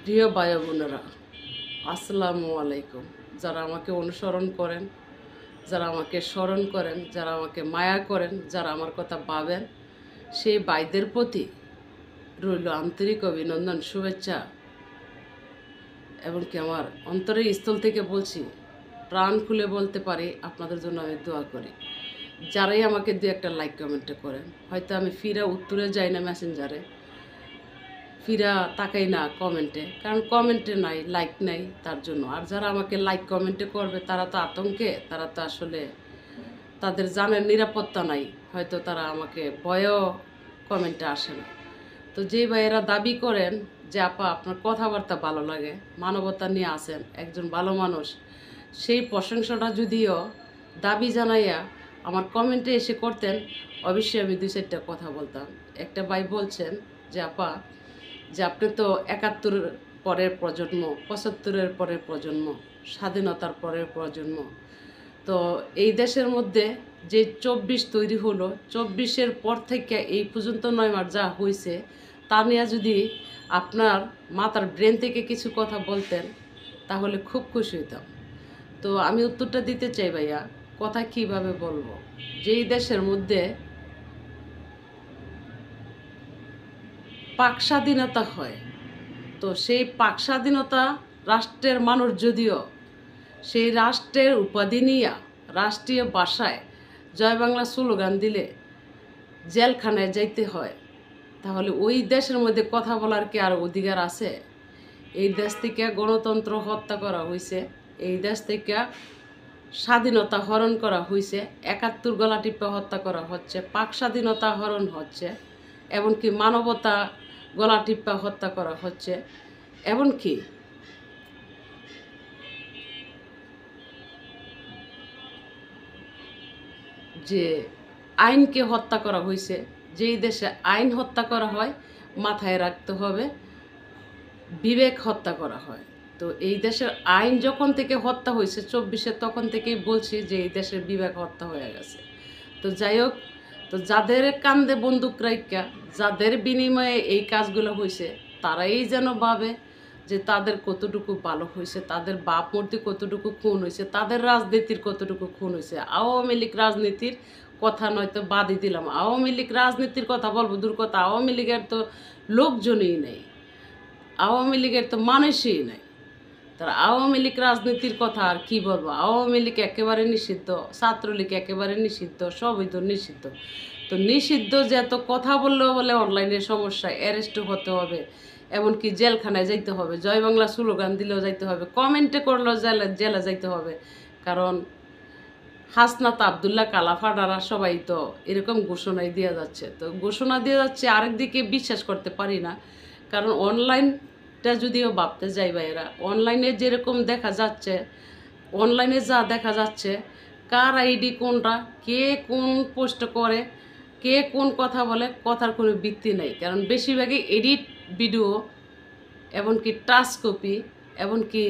প্রিয় ভাই বোনেরা, আসসালামু আলাইকুম। যারা আমাকে অনুসরণ করেন, যারা আমাকে স্মরণ করেন, যারা আমাকে মায়া করেন, যারা আমার কথা ভাবেন, সেই ভাইদের প্রতি রইল আন্তরিক অভিনন্দন, শুভেচ্ছা। এমনকি আমার অন্তরের স্থল থেকে বলছি, প্রাণ খুলে বলতে পারি, আপনাদের জন্য আমি দোয়া করি। যারাই আমাকে দু একটা লাইক কমেন্টে করেন, হয়তো আমি ফিরে উত্তরে যাই না মেসেঞ্জারে, ফিরা তাকাই না কমেন্টে, কারণ কমেন্টে নাই, লাইক নাই, তার জন্য। আর যারা আমাকে লাইক কমেন্টে করবে তারা তো আতঙ্কে, তারা তো আসলে তাদের জানের নিরাপত্তা নাই, হয়তো তারা আমাকে ভয়ও কমেন্টে আসে না। তো যে ভাইয়েরা দাবি করেন যে আপা আপনার কথাবার্তা ভালো লাগে, মানবতা নিয়ে আসেন, একজন ভালো মানুষ, সেই প্রশংসাটা যদিও দাবি জানাইয়া আমার কমেন্টে এসে করতেন, অবশ্যই আমি দুই চারটা কথা বলতাম। একটা ভাই বলছেন যে আপা, যে আপনি তো 71-এর পরের প্রজন্ম, 75-এর পরের প্রজন্ম, স্বাধীনতার পরের প্রজন্ম। তো এই দেশের মধ্যে যে 24 তৈরি হলো, 24-এর পর থেকে এই পর্যন্ত 9 মাস যা হয়েছে, তা নিয়ে যদি আপনার মাথার ব্রেন থেকে কিছু কথা বলতেন, তাহলে খুব খুশি হইতাম। তো আমি উত্তরটা দিতে চাই ভাইয়া, কথা কিভাবে বলবো। যেই দেশের মধ্যে পাক স্বাধীনতা হয়, তো সেই পাক স্বাধীনতা রাষ্ট্রের মানুষ যদিও সেই রাষ্ট্রের উপাধি নিয়ে রাষ্ট্রীয় ভাষায় জয় বাংলা স্লোগান দিলে জেলখানায় যাইতে হয়, তাহলে ওই দেশের মধ্যে কথা বলার কি আর অধিকার আছে? এই দেশ থেকে গণতন্ত্র হত্যা করা হয়েছে, এই দেশ থেকে স্বাধীনতা হরণ করা হয়েছে, 71 গলা টিপে হত্যা করা হচ্ছে, পাক স্বাধীনতা হরণ হচ্ছে, এমনকি মানবতা গলা টিপা হত্যা করা হচ্ছে, এমনকি যে আইনকে হত্যা করা হয়েছে। যেই দেশে আইন হত্যা করা হয়, মাথায় রাখতে হবে বিবেক হত্যা করা হয়। তো এই দেশের আইন যখন থেকে হত্যা হয়েছে 24-এ, তখন থেকেই বলছি যে এই দেশের বিবেক হত্যা হয়ে গেছে। তো যাই হোক, তো যাদের কান্দে বন্দুক রাইকা, যাদের বিনিময়ে এই কাজগুলো হয়েছে, তারাই যেন ভাবে যে তাদের কতটুকু ভালো হয়েছে, তাদের বাপ মূর্তি কতটুকু খুন হয়েছে, তাদের রাজনীতির কতটুকু খুন হয়েছে। আওয়ামী লীগ রাজনীতির কথা নয়তো বাদই দিলাম, আওয়ামী লীগ রাজনীতির কথা বলবো দূর কথা, আওয়ামী লীগের তো লোকজনই নেই, আওয়ামী লীগের তো মানুষই নাই। তার আওয়ামী লীগ রাজনীতির কথা আর কি বলবো, আওয়ামী লীগ একেবারে নিষিদ্ধ, ছাত্রলীগ একেবারে নিষিদ্ধ, সবই তো নিষিদ্ধ। তো নিষিদ্ধ যে এত কথা বললেও বলে অনলাইনে সমস্যা, অ্যারেস্ট হতে হবে, এমনকি জেলখানায় যাইতে হবে, জয় বাংলা স্লোগান দিলেও যাইতে হবে, কমেন্টে করলেও জেলে যাইতে হবে। কারণ হাসনাত আবদুল্লাহ কালাফাডারা সবাই তো এরকম ঘোষণাই দেওয়া যাচ্ছে। তো ঘোষণা দেওয়া যাচ্ছে, আরেকদিকে বিশ্বাস করতে পারি না। কারণ অনলাইনটা যদিও ভাবতে যাই ভাইয়েরা, অনলাইনে যেরকম দেখা যাচ্ছে, অনলাইনে যা দেখা যাচ্ছে, কার আইডি কোনটা, কে কোন পোস্ট করে, কে কোন কথা বলে, কথার কোনো ভিত্তি নেই। কারণ বেশিরভাগই এডিট ভিডিও, এমনকি টাচ কপি, এমনকি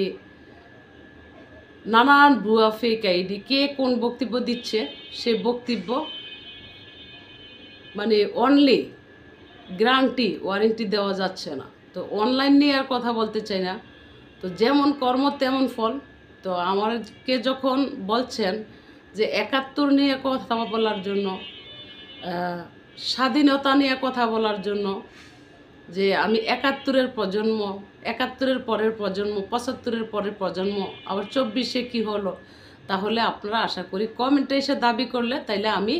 নানান ভুয়া ফেক আইডি, কে কোন বক্তব্য দিচ্ছে সে বক্তব্য মানে অনলি গ্যারান্টি ওয়ারেন্টি দেওয়া যাচ্ছে না। তো অনলাইন নিয়ে আর কথা বলতে চাই না। তো যেমন কর্ম তেমন ফল। তো আমাকে যখন বলছেন যে 71 নিয়ে কথা বলার জন্য, স্বাধীনতা নিয়ে কথা বলার জন্য, যে আমি 71-এর প্রজন্ম, 71-এর পরের প্রজন্ম, 75-এর পরের প্রজন্ম, আবার 24-এ কী হলো, তাহলে আপনারা আশা করি কমেন্টে এসে দাবি করলে তাইলে আমি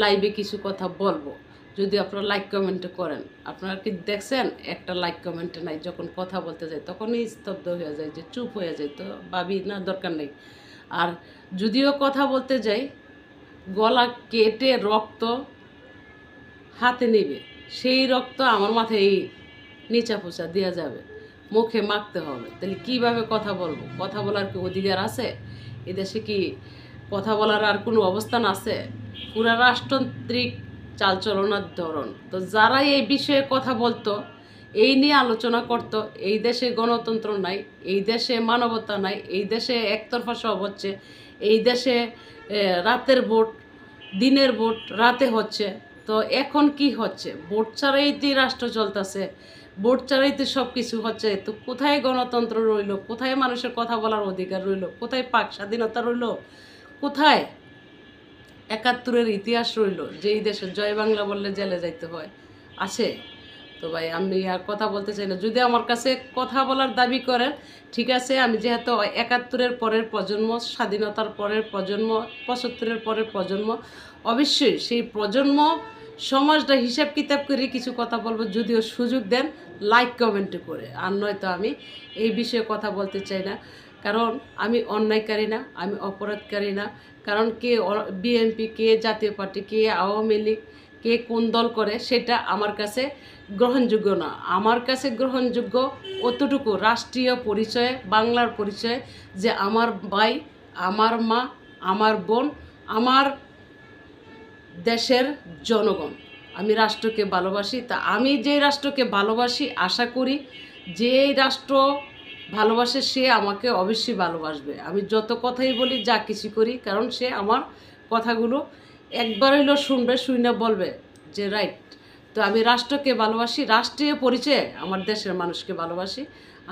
লাইভে কিছু কথা বলবো, যদি আপনারা লাইক কমেন্টে করেন। আপনারা কি দেখছেন একটা লাইক কমেন্টে নাই, যখন কথা বলতে যাই তখনই স্তব্ধ হয়ে যায়, যে চুপ হয়ে যায়। তো ভাবি না, দরকার নেই। আর যদিও কথা বলতে যাই, গলা কেটে রক্ত হাতে নেবে, সেই রক্ত আমার মাথায় এই নিচা পোচা দেওয়া যাবে, মুখে মাখতে হবে। তাহলে কিভাবে কথা বলবো? কথা বলার কি অধিকার আছে এদেশে? কি কথা বলার আর কোনো অবস্থান আছে? পুরা রাষ্ট্রতান্ত্রিক চালচলনার ধরন। তো যারা এই বিষয়ে কথা বলতো, এই নিয়ে আলোচনা করত, এই দেশে গণতন্ত্র নাই, এই দেশে মানবতা নাই, এই দেশে একতরফা সব হচ্ছে, এই দেশে রাতের ভোট, দিনের ভোট রাতে হচ্ছে। তো এখন কি হচ্ছে? ভোট ছাড়াই তো রাষ্ট্র চলতেছে, ভোট ছাড়াইতে সব কিছু হচ্ছে, তো কোথায় গণতন্ত্র রইল, কোথায় মানুষের কথা বলার অধিকার রইল, কোথায় পাক স্বাধীনতা রইল, কোথায় ৭১-এর ইতিহাস রইল যে এই দেশে জয় বাংলা বললে জেলে যাইতে হয়? আছে? তো ভাই আমি আর কথা বলতে চাই না। যদি আমার কাছে কথা বলার দাবি করেন, ঠিক আছে, আমি যেহেতু ৭১-এর পরের প্রজন্ম, স্বাধীনতার পরের প্রজন্ম, ৭৫-এর পরের প্রজন্ম, অবশ্যই সেই প্রজন্ম সমাজটা হিসাব কিতাব করে কিছু কথা বলবো, যদিও সুযোগ দেন লাইক কমেন্টে করে। আর নয়তো আমি এই বিষয়ে কথা বলতে চাই না, কারণ আমি অন্যায়কারী না, আমি অপরাধকারী না। কারণ কে বিএনপি, কে জাতীয় পার্টি, কে আওয়ামী লীগ, কে কোন দল করে সেটা আমার কাছে গ্রহণযোগ্য না। আমার কাছে গ্রহণযোগ্য অতটুকু রাষ্ট্রীয় পরিচয়ে, বাংলার পরিচয়ে, যে আমার ভাই, আমার মা, আমার বোন, আমার দেশের জনগণ। আমি রাষ্ট্রকে ভালোবাসি। তা আমি যে রাষ্ট্রকে ভালোবাসি, আশা করি যে রাষ্ট্র ভালোবাসে সে আমাকে অবশ্যই ভালোবাসবে। আমি যত কথাই বলি, যা কিছু করি, কারণ সে আমার কথাগুলো একবার হইলো শুনবে, শুনে বলবে যে রাইট। তো আমি রাষ্ট্রকে ভালোবাসি, রাষ্ট্রীয় পরিচয়ে আমার দেশের মানুষকে ভালোবাসি।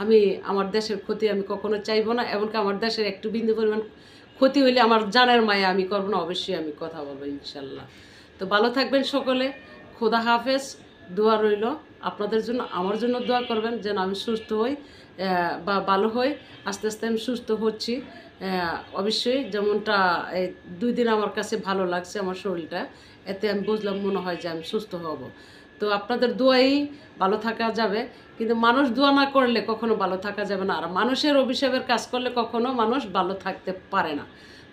আমি আমার দেশের ক্ষতি আমি কখনো চাইবো না, এমনকি আমার দেশের একটু বিন্দু পরিমাণ ক্ষতি হইলে আমার জানের মায়া আমি করবো না, অবশ্যই আমি কথা বলবো ইনশাল্লাহ। তো ভালো থাকবেন সকলে, খোদা হাফেজ। দোয়া রইল আপনাদের জন্য, আমার জন্য দোয়া করবেন যেন আমি সুস্থ হই বা ভালো হই। আস্তে আস্তে আমি সুস্থ হচ্ছি অবশ্যই। যেমনটা এই 2 দিন আমার কাছে ভালো লাগছে আমার শরীরটা, এতে আমি বুঝলাম মনে হয় যে আমি সুস্থ হব। তো আপনাদের দোয়াই ভালো থাকা যাবে, কিন্তু মানুষ দোয়া না করলে কখনো ভালো থাকা যাবে না, আর মানুষের অভিশাপের কাজ করলে কখনো মানুষ ভালো থাকতে পারে না।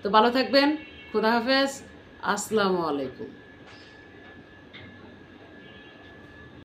তো ভালো থাকবেন, খুদা হাফেজ, আসসালামু আলাইকুম।